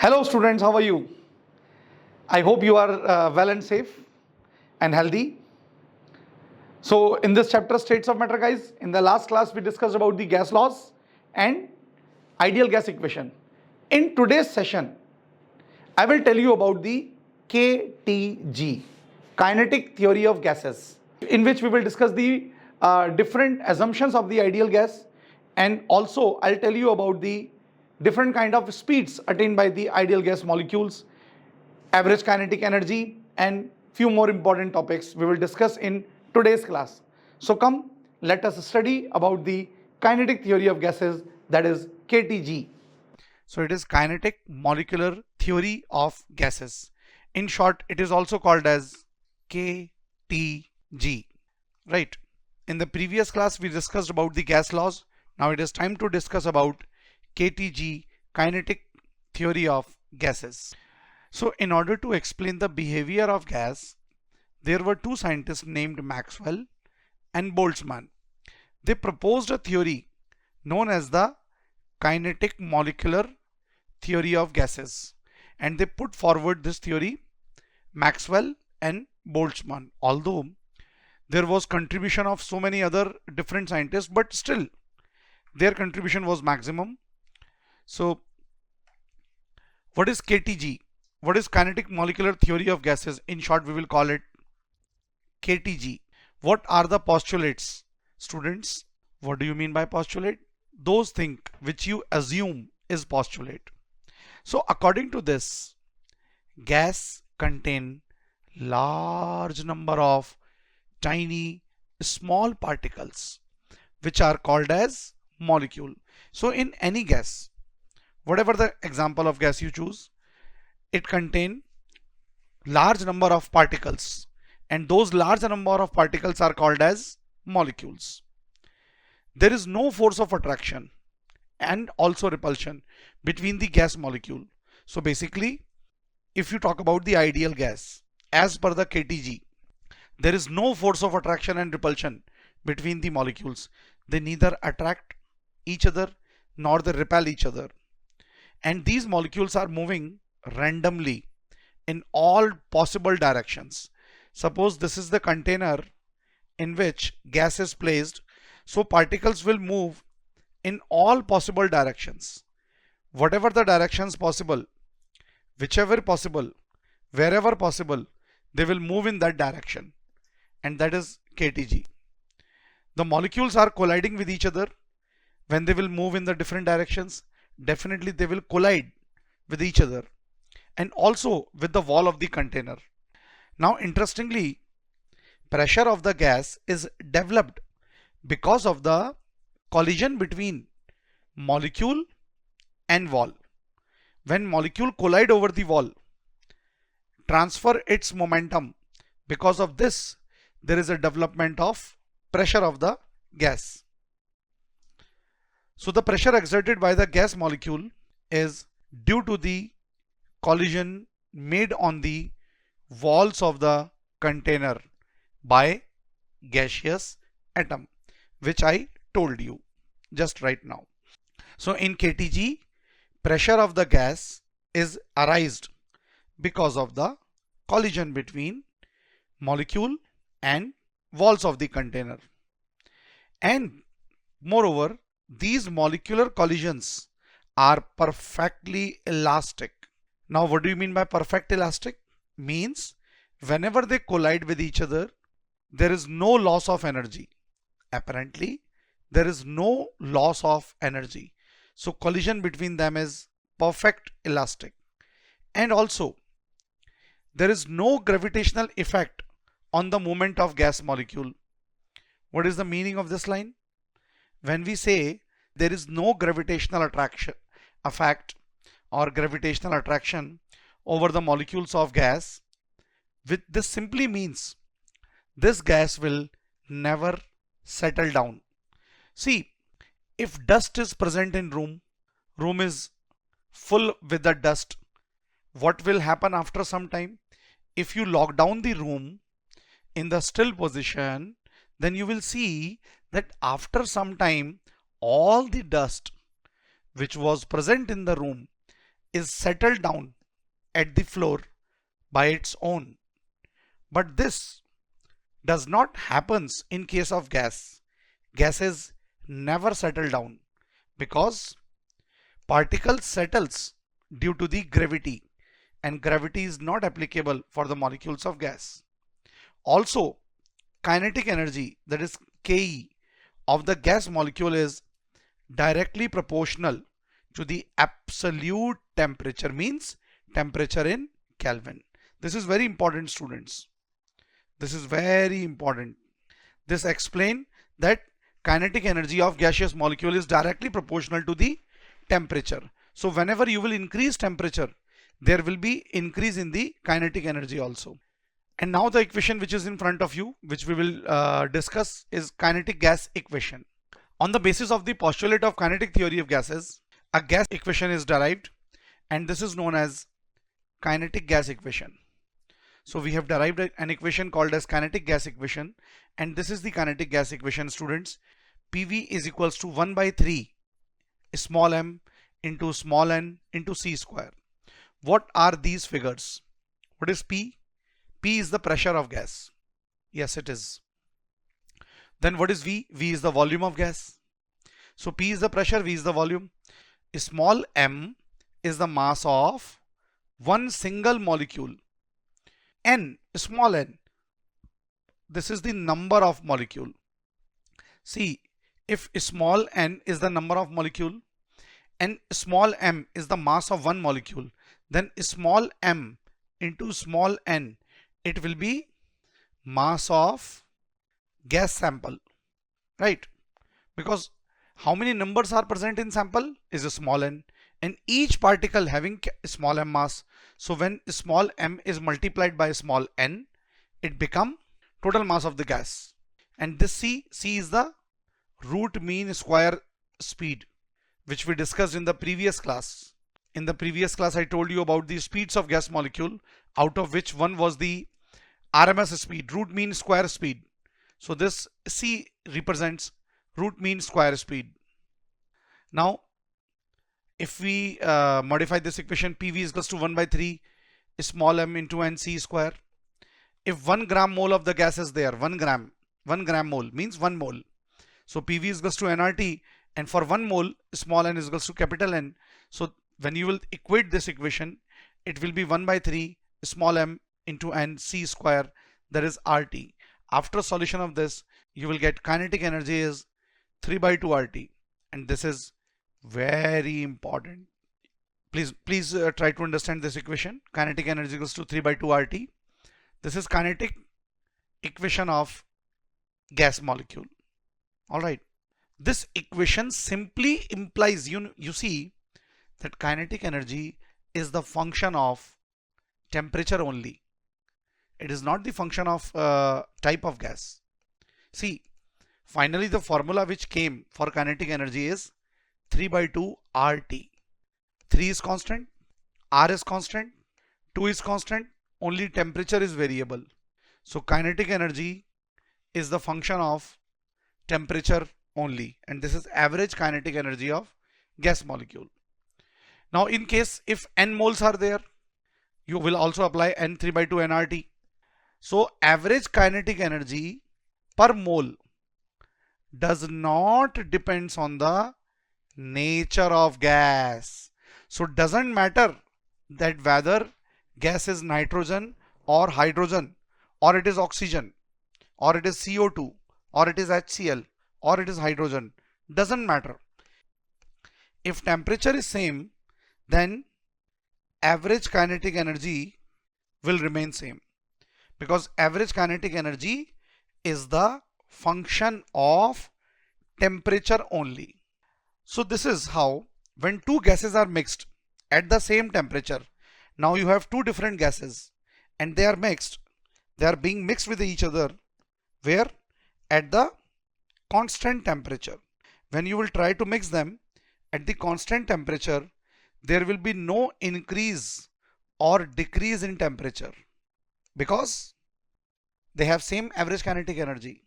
Hello students, how are you? I hope you are well and safe and healthy. So in this chapter states of matter guys, in the last class we discussed about the gas laws and ideal gas equation. In today's session, I will tell you about the KTG, Kinetic Theory of Gases, in which we will discuss the different assumptions of the ideal gas, and also I'll tell you about the different kind of speeds attained by the ideal gas molecules, average kinetic energy, and few more important topics we will discuss in today's class. So come, let us study about the kinetic theory of gases, that is KTG. So it is kinetic molecular theory of gases. In short, it is also called as KTG, right? In the previous class we discussed about the gas laws. Now it is time to discuss about KTG, kinetic theory of gases. So in order to explain the behavior of gas, there were two scientists named Maxwell and Boltzmann. They proposed a theory known as the kinetic molecular theory of gases, and they put forward this theory, Maxwell and Boltzmann. Although there was contribution of so many other different scientists, but still their contribution was maximum. So what is KTG? What is kinetic molecular theory of gases? In short, we will call it KTG. What are the postulates? Students, what do you mean by postulate? Those things which you assume is postulate. So according to this, gas contain large number of tiny small particles which are called as molecule. So in any gas, whatever the example of gas you choose, it contain large number of particles, and those large number of particles are called as molecules. There is no force of attraction and also repulsion between the gas molecule. So basically, if you talk about the ideal gas, as per the KTG, there is no force of attraction and repulsion between the molecules. They neither attract each other nor they repel each other. And these molecules are moving randomly in all possible directions. Suppose this is the container in which gas is placed, so particles will move in all possible directions. Whatever the directions possible, whichever possible, wherever possible, they will move in that direction, and that is KTG. The molecules are colliding with each other. When they will move in the different directions, definitely they will collide with each other and also with the wall of the container. Now interestingly, pressure of the gas is developed because of the collision between molecule and wall. When molecule collide over the wall, transfer its momentum. Because of this, there is a development of pressure of the gas. So the pressure exerted by the gas molecule is due to the collision made on the walls of the container by gaseous atom, which I told you just right now. So in KTG, pressure of the gas is arised because of the collision between molecule and walls of the container. And moreover, these molecular collisions are perfectly elastic. Now what do you mean by perfect elastic? Means whenever they collide with each other, there is no loss of energy. Apparently, there is no loss of energy. So collision between them is perfect elastic. And also, there is no gravitational effect on the movement of gas molecule. What is the meaning of this line? When we say there is no gravitational attraction effect or gravitational attraction over the molecules of gas, with this simply means this gas will never settle down. See, if dust is present in room is full with the dust, what will happen after some time? If you lock down the room in the still position, then you will see that after some time all the dust which was present in the room is settled down at the floor by its own. But this does not happens in case of gas. Gases never settle down because particles settles due to the gravity, and gravity is not applicable for the molecules of gas. Also, kinetic energy, that is Ke, of the gas molecule is directly proportional to the absolute temperature, means temperature in Kelvin. This is very important, students. This is very important. This explains that kinetic energy of gaseous molecule is directly proportional to the temperature. So whenever you will increase temperature, there will be increase in the kinetic energy also. And now the equation which is in front of you, which we will discuss, is kinetic gas equation. On the basis of the postulate of kinetic theory of gases, a gas equation is derived, and this is known as kinetic gas equation. So we have derived an equation called as kinetic gas equation, and this is the kinetic gas equation, students. PV is equals to 1 by 3 small m into small n into c square. What are these figures? What is P? P is the pressure of gas. Yes, it is. Then what is V? V is the volume of gas. So P is the pressure, V is the volume. Small m is the mass of one single molecule. N, small n, this is the number of molecule. See, if small n is the number of molecule and small m is the mass of one molecule, then small m into small n, it will be mass of gas sample, right? Because how many numbers are present in sample is a small n, and each particle having small m mass. So when small m is multiplied by small n, it become total mass of the gas. And this C is the root mean square speed, which we discussed in the previous class. In the previous class, I told you about the speeds of gas molecule, out of which one was the RMS speed, root mean square speed. So this C represents root mean square speed. Now, if we modify this equation, PV is equals to 1 by 3 small m into n c square. If 1 gram mole of the gas is there, 1 gram mole means 1 mole. So PV is equals to nRT, and for 1 mole, small n is equals to capital N. So when you will equate this equation, it will be 1 by 3 small m into n c square, that is RT. After solution of this, you will get kinetic energy is 3 by 2 RT, and this is very important. Please try to understand this equation. Kinetic energy equals to 3 by 2 RT. This is kinetic equation of gas molecule. All right. This equation simply implies, you see, that kinetic energy is the function of temperature only. It is not the function of type of gas. See, finally the formula which came for kinetic energy is 3 by 2 RT. 3 is constant, R is constant, 2 is constant, only temperature is variable. So kinetic energy is the function of temperature only, and this is average kinetic energy of gas molecule. Now in case if n moles are there, you will also apply n 3 by 2 nRT. So average kinetic energy per mole does not depends on the nature of gas. So it doesn't matter that whether gas is nitrogen or hydrogen, or it is oxygen, or it is CO2, or it is HCl, or it is hydrogen, doesn't matter. If temperature is same, then average kinetic energy will remain same, because average kinetic energy is the function of temperature only. So this is how, when two gases are mixed at the same temperature, now you have two different gases and they are mixed, they are being mixed with each other, where at the constant temperature. When you will try to mix them at the constant temperature, there will be no increase or decrease in temperature, because they have same average kinetic energy.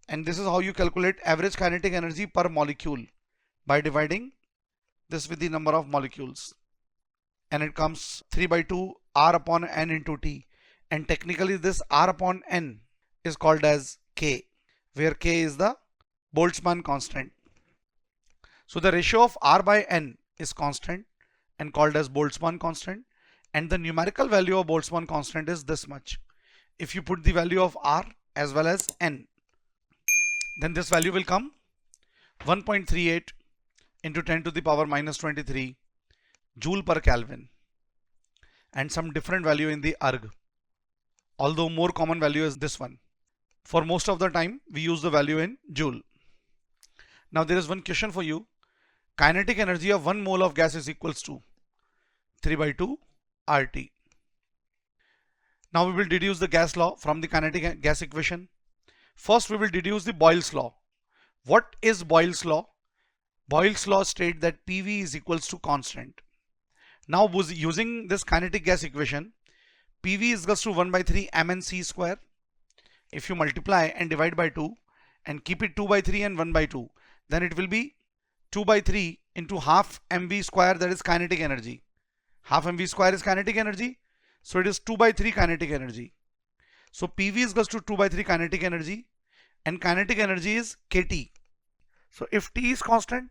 And this is how you calculate average kinetic energy per molecule, by dividing this with the number of molecules. and it comes 3 by 2 R upon N into T, and technically this R upon N is called as K, where K is the Boltzmann constant. So the ratio of R by N is constant and called as Boltzmann constant, and the numerical value of Boltzmann constant is this much. If you put the value of R as well as N, then this value will come 1.38 into 10 to the power minus 23 joule per Kelvin, and some different value in the erg, although more common value is this one. For most of the time we use the value in joule. Now there is one question for you. Kinetic energy of 1 mole of gas is equals to 3 by 2 RT. Now we will deduce the gas law from the kinetic gas equation. First we will deduce the Boyle's law. What is Boyle's law? Boyle's law states that PV is equals to constant. Now using this kinetic gas equation, PV is equals to 1 by 3 mnc square. If you multiply and divide by 2 and keep it 2 by 3 and 1 by 2, then it will be 2 by 3 into half mv square, that is kinetic energy. Half mv square is kinetic energy, so it is 2 by 3 kinetic energy. So PV is equals to 2 by 3 kinetic energy, and kinetic energy is kT. So if T is constant,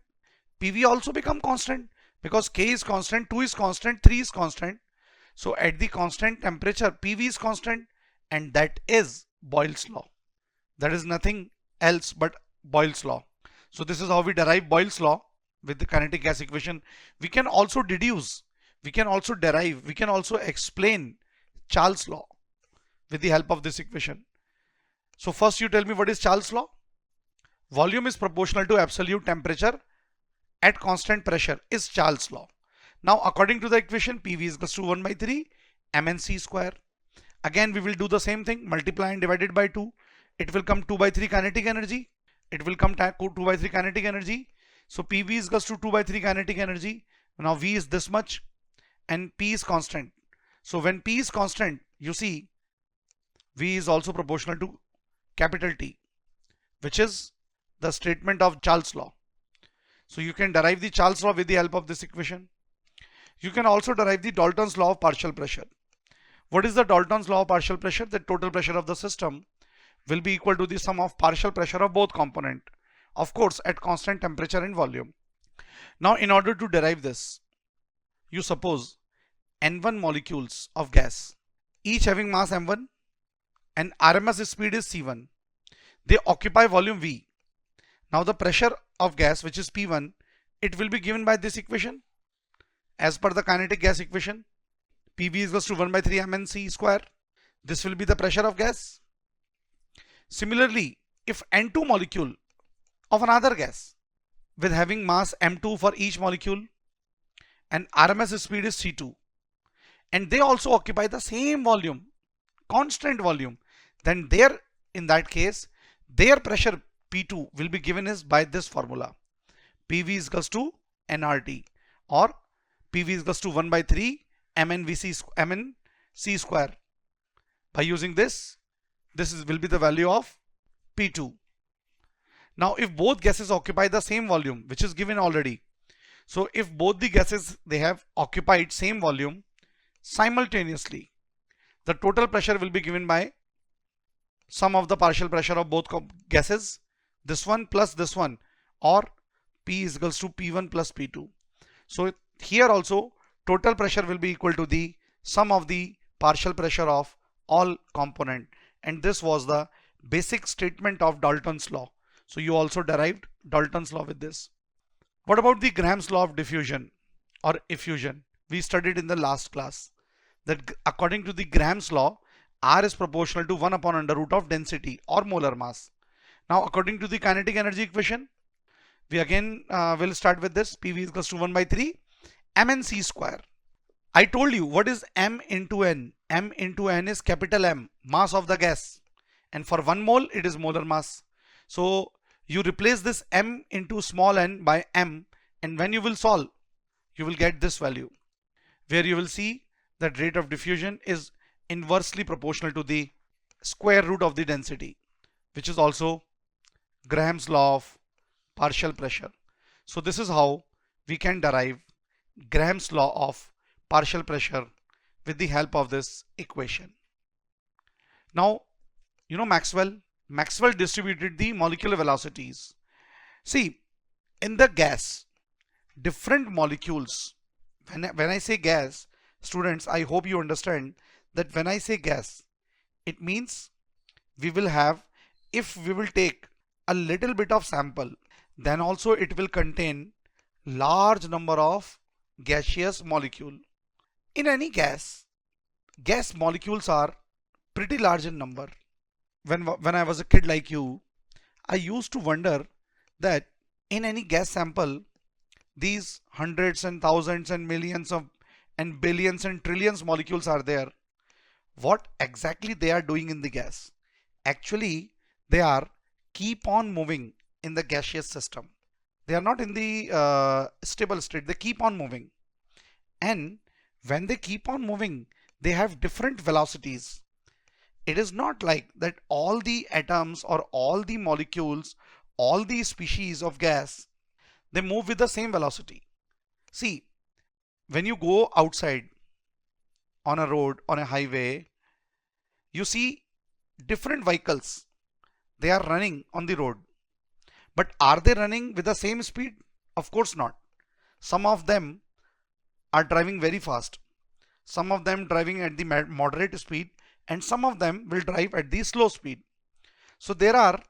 PV also become constant, because K is constant, 2 is constant, 3 is constant. So at the constant temperature, PV is constant, and that is Boyle's law. That is nothing else but Boyle's law. So this is how we derive Boyle's law with the kinetic gas equation. We can also deduce, we can also derive, we can also explain Charles' law with the help of this equation. So first you tell me, what is Charles' law? Volume is proportional to absolute temperature at constant pressure is Charles' law. Now according to the equation, PV is equals to 1 by 3 mnc square. Again we will do the same thing, multiply and divide it by 2. It will come 2 by 3 kinetic energy. It will come 2 by 3 kinetic energy. So PV is equals to 2 by 3 kinetic energy. Now V is this much and P is constant. So when P is constant, you see V is also proportional to capital T, which is the statement of Charles' law. So you can derive the Charles' law with the help of this equation. You can also derive the Dalton's law of partial pressure. What is the Dalton's law of partial pressure? The total pressure of the system will be equal to the sum of partial pressure of both components, of course at constant temperature and volume. Now in order to derive this, you suppose N1 molecules of gas, each having mass M1 and RMS speed is C1. They occupy volume V. Now the pressure of gas, which is P1, it will be given by this equation. As per the kinetic gas equation, PV is equals to 1 by 3 mnc square. This will be the pressure of gas. Similarly, if N2 molecule of another gas with having mass M2 for each molecule and RMS speed is C2, and they also occupy the same volume, constant volume, then in that case their pressure P2 will be given as by this formula. PV is equals to nRT, or PV is equals to 1 by 3 mnc square. By using this will be the value of P2. Now if both gases occupy the same volume, which is given already, so if both the gases, they have occupied same volume simultaneously, the total pressure will be given by sum of the partial pressure of both gases, this one plus this one, or P is equals to P1 plus P2. So here also total pressure will be equal to the sum of the partial pressure of all component, and this was the basic statement of Dalton's law. So you also derived Dalton's law with this. What about the Graham's law of diffusion or effusion? We studied in the last class that according to the Graham's law, R is proportional to 1 upon under root of density or molar mass. Now according to the kinetic energy equation, we again will start with this. PV is equals to 1 by 3 mnc square. I told you what is M into N. M into N is capital M, mass of the gas, and for 1 mole it is molar mass. So you replace this M into small n by M, and when you will solve, you will get this value, where you will see that rate of diffusion is inversely proportional to the square root of the density, which is also Graham's law of partial pressure. So this is how we can derive Graham's law of partial pressure with the help of this equation. Now, you know Maxwell distributed the molecular velocities. See, in the gas, different molecules, when I say gas, students, I hope you understand that when I say gas, it means we will have, if we will take a little bit of sample, then also it will contain large number of gaseous molecule. In any gas molecules are pretty large in number. When I was a kid like you, I used to wonder that in any gas sample, these hundreds and thousands and millions of and billions and trillions molecules are there. What exactly they are doing in the gas? Actually, they are keep on moving in the gaseous system. They are not in the stable state. They keep on moving. And when they keep on moving, they have different velocities. It is not like that all the atoms or all the molecules, all the species of gas, they move with the same velocity. See, when you go outside on a road, on a highway, you see different vehicles. They are running on the road. But are they running with the same speed? Of course not. Some of them are driving very fast. Some of them driving at the moderate speed, and some of them will drive at the slow speed. So there are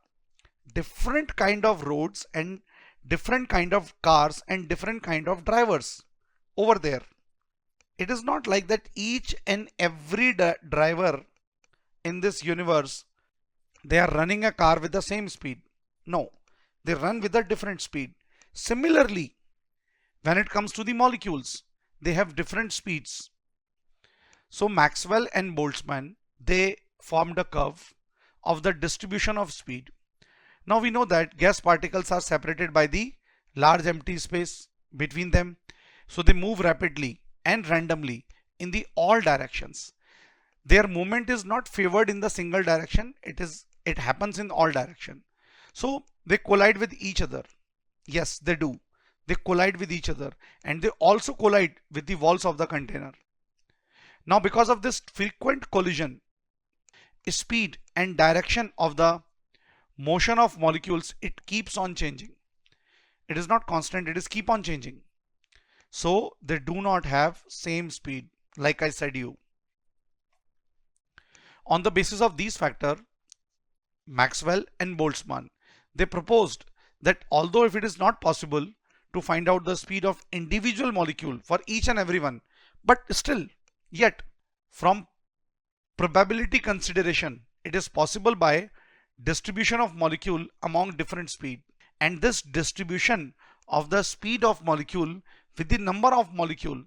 different kind of roads and different kind of cars and different kind of drivers over there. It is not like that each and every driver in this universe, they are running a car with the same speed. No, they run with a different speed. Similarly, when it comes to the molecules, they have different speeds. So Maxwell and Boltzmann, they formed a curve of the distribution of speed. Now we know that gas particles are separated by the large empty space between them. So they move rapidly and randomly in the all directions. Their movement is not favored in the single direction. It happens in all direction. So they collide with each other. Yes, they do. They collide with each other, and they also collide with the walls of the container. Now because of this frequent collision, speed and direction of the motion of molecules, it keeps on changing. It is not constant, it is keep on changing. So they do not have same speed, like I said you. On the basis of these factors, Maxwell and Boltzmann, they proposed that although if it is not possible to find out the speed of individual molecule for each and every one, but still, yet from probability consideration, it is possible by distribution of molecule among different speed, and this distribution of the speed of molecule with the number of molecule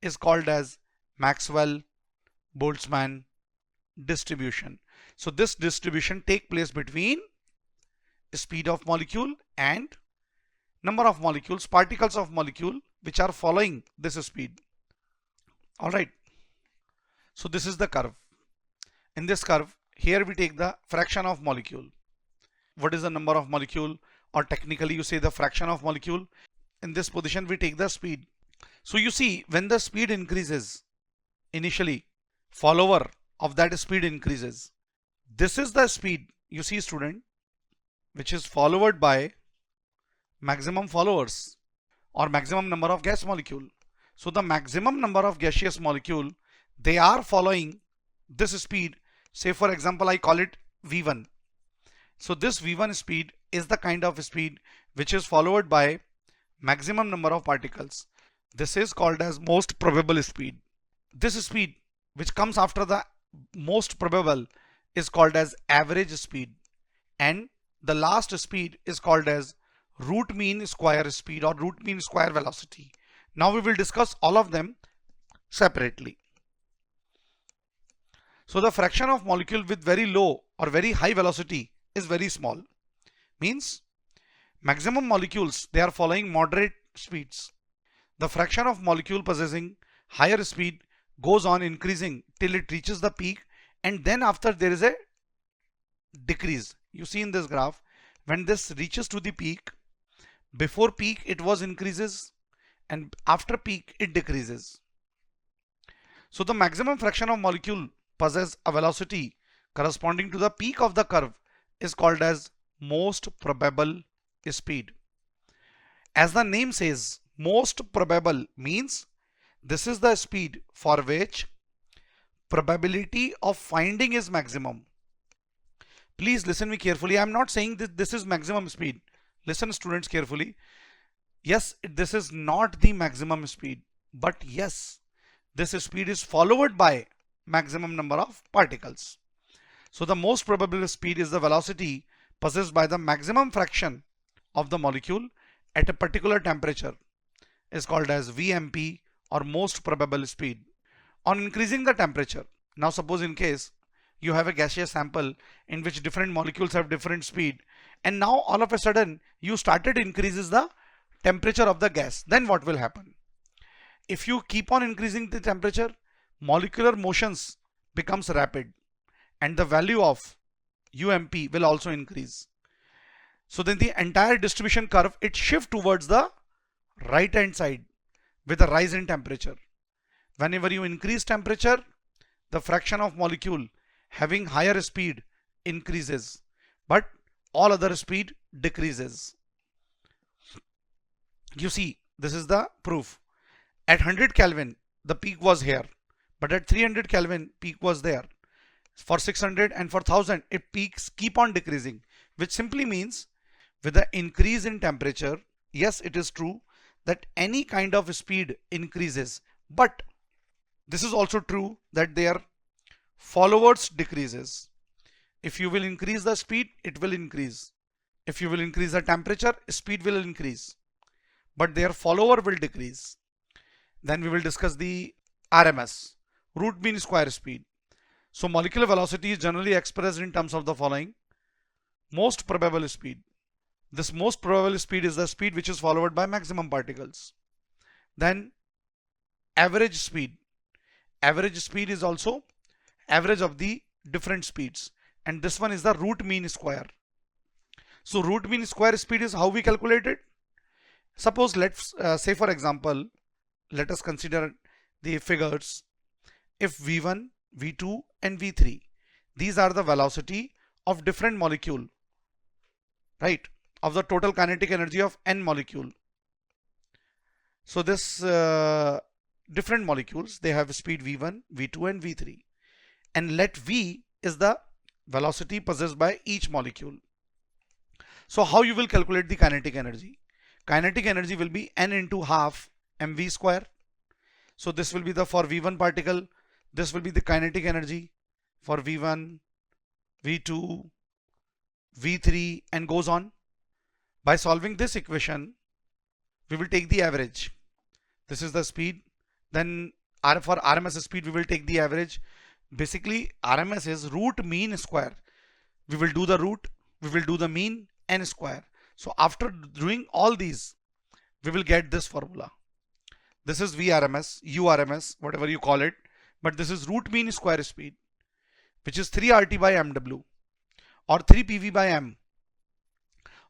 is called as Maxwell-Boltzmann distribution. So this distribution take place between speed of molecule and number of molecules, particles of molecule which are following this speed. Alright, so this is the curve. In this curve, here we take the fraction of molecule. What is the number of molecule, or technically you say the fraction of molecule. In this position we take the speed. So you see, when the speed increases, initially follower of that speed increases. This is the speed, you see student, which is followed by maximum followers or maximum number of gas molecule. So the maximum number of gaseous molecule, they are following this speed. Say for example, I call it V1. So this V1 speed is the kind of speed which is followed by maximum number of particles. This is called as most probable speed. This speed which comes after the most probable is called as average speed, and the last speed is called as root mean square speed or root mean square velocity. Now we will discuss all of them separately. So the fraction of molecule with very low or very high velocity is very small. Means maximum molecules, they are following moderate speeds. The fraction of molecule possessing higher speed goes on increasing till it reaches the peak, and then after there is a decrease. You see in this graph, when this reaches to the peak, before peak it was increases and after peak it decreases. So the maximum fraction of molecule possess a velocity corresponding to the peak of the curve is called as most probable speed. As the name says, most probable means this is the speed for which probability of finding is maximum. Please listen me carefully. I am not saying that this is maximum speed. Listen students carefully. Yes, this is not the maximum speed, but yes, this speed is followed by maximum number of particles. So the most probable speed is the velocity possessed by the maximum fraction of the molecule at a particular temperature is called as VMP or most probable speed. On increasing the temperature, now suppose in case you have a gaseous sample in which different molecules have different speed, and now all of a sudden you started increases the temperature of the gas, then what will happen? If you keep on increasing the temperature, molecular motions becomes rapid and the value of UMP will also increase. So then the entire distribution curve, it shifts towards the right hand side with a rise in temperature. Whenever you increase temperature, the fraction of molecule having higher speed increases, but all other speed decreases. You see, this is the proof. At 100 Kelvin, the peak was here, but at 300 Kelvin, peak was there. For 600 and for 1000, it peaks keep on decreasing, which simply means with the increase in temperature, yes, it is true that any kind of speed increases, but this is also true that their followers decreases. If you will increase the speed, it will increase. If you will increase the temperature, speed will increase, but their follower will decrease. Then we will discuss the RMS, root mean square speed. So molecular velocity is generally expressed in terms of the following. Most probable speed. This most probable speed is the speed which is followed by maximum particles. Then average speed. Average speed is also average of the different speeds, and this one is the root mean square. So root mean square speed is how we calculate it. Suppose let's say for example, let us consider the figures. If V1, V2 and V3, these are the velocity of different molecule, right, of the total kinetic energy of n molecule. So this different molecules, they have speed V1, V2 and V3, and let V is the velocity possessed by each molecule. So how you will calculate the kinetic energy? Kinetic energy will be n into half mv square. So this will be the for V1 particle, this will be the kinetic energy for V1, V2, V3 and goes on. By solving this equation, we will take the average. This is the speed. Then for RMS speed, we will take the average. Basically, RMS is root mean square. We will do the root, we will do the mean n square. So after doing all these, we will get this formula. This is VRMS, URMS, whatever you call it, but this is root mean square speed, which is 3 RT by MW or 3 PV by M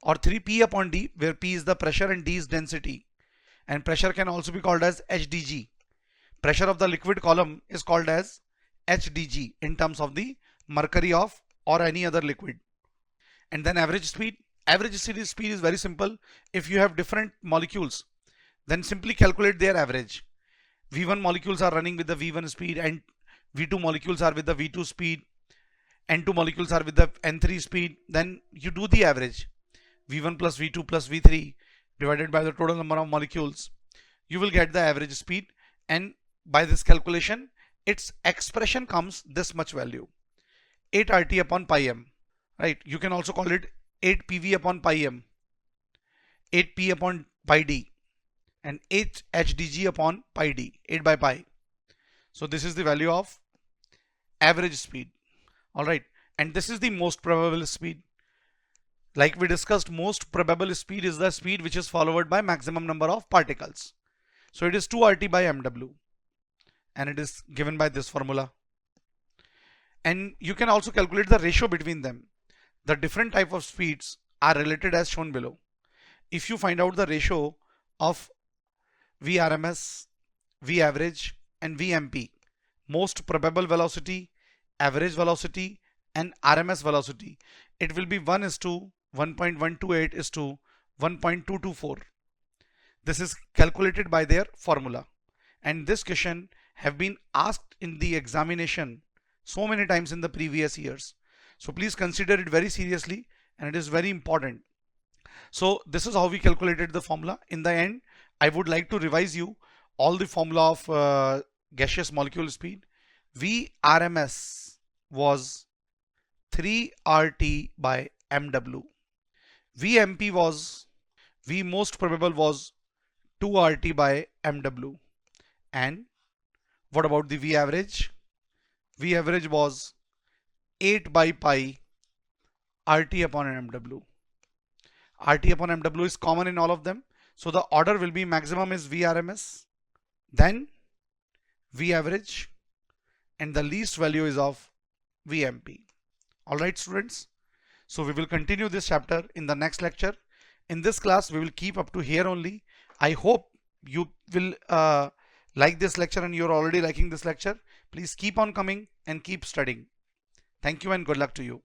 or 3 P upon D, where P is the pressure and D is density, and pressure can also be called as HDG. Pressure of the liquid column is called as HDG in terms of the mercury of or any other liquid. And then average speed. Average speed is very simple. If you have different molecules, then simply calculate their average. V1 molecules are running with the V1 speed and V2 molecules are with the V2 speed. N2 molecules are with the N3 speed. Then you do the average. V1 plus V2 plus V3 divided by the total number of molecules. You will get the average speed, and by this calculation, its expression comes this much value. 8 RT upon pi m. Right? You can also call it 8 PV upon pi m, 8 P upon pi d, and 8 HDG upon pi d, 8 by pi. So this is the value of average speed. Alright, and this is the most probable speed. Like we discussed, most probable speed is the speed which is followed by maximum number of particles. So it is 2 RT by MW, and it is given by this formula. And you can also calculate the ratio between them. The different type of speeds are related as shown below. If you find out the ratio of VRMS, V average and VMP, most probable velocity, average velocity, and RMS velocity. It will be 1 is to 1.128 is to 1.224. This is calculated by their formula. And this question have been asked in the examination so many times in the previous years. So please consider it very seriously, and it is very important. So this is how we calculated the formula. In the end, I would like to revise you all the formula of gaseous molecule speed. Vrms was 3 RT by mw. Vmp was, V most probable was 2 RT by mw. And what about the V average? V average was 8 by pi RT upon mw. RT upon mw is common in all of them. So the order will be maximum is Vrms, then V average, and the least value is of Vmp. Alright students, so we will continue this chapter in the next lecture. In this class we will keep up to here only. I hope you will like this lecture, and you're already liking this lecture. Please keep on coming and keep studying. Thank you and good luck to you.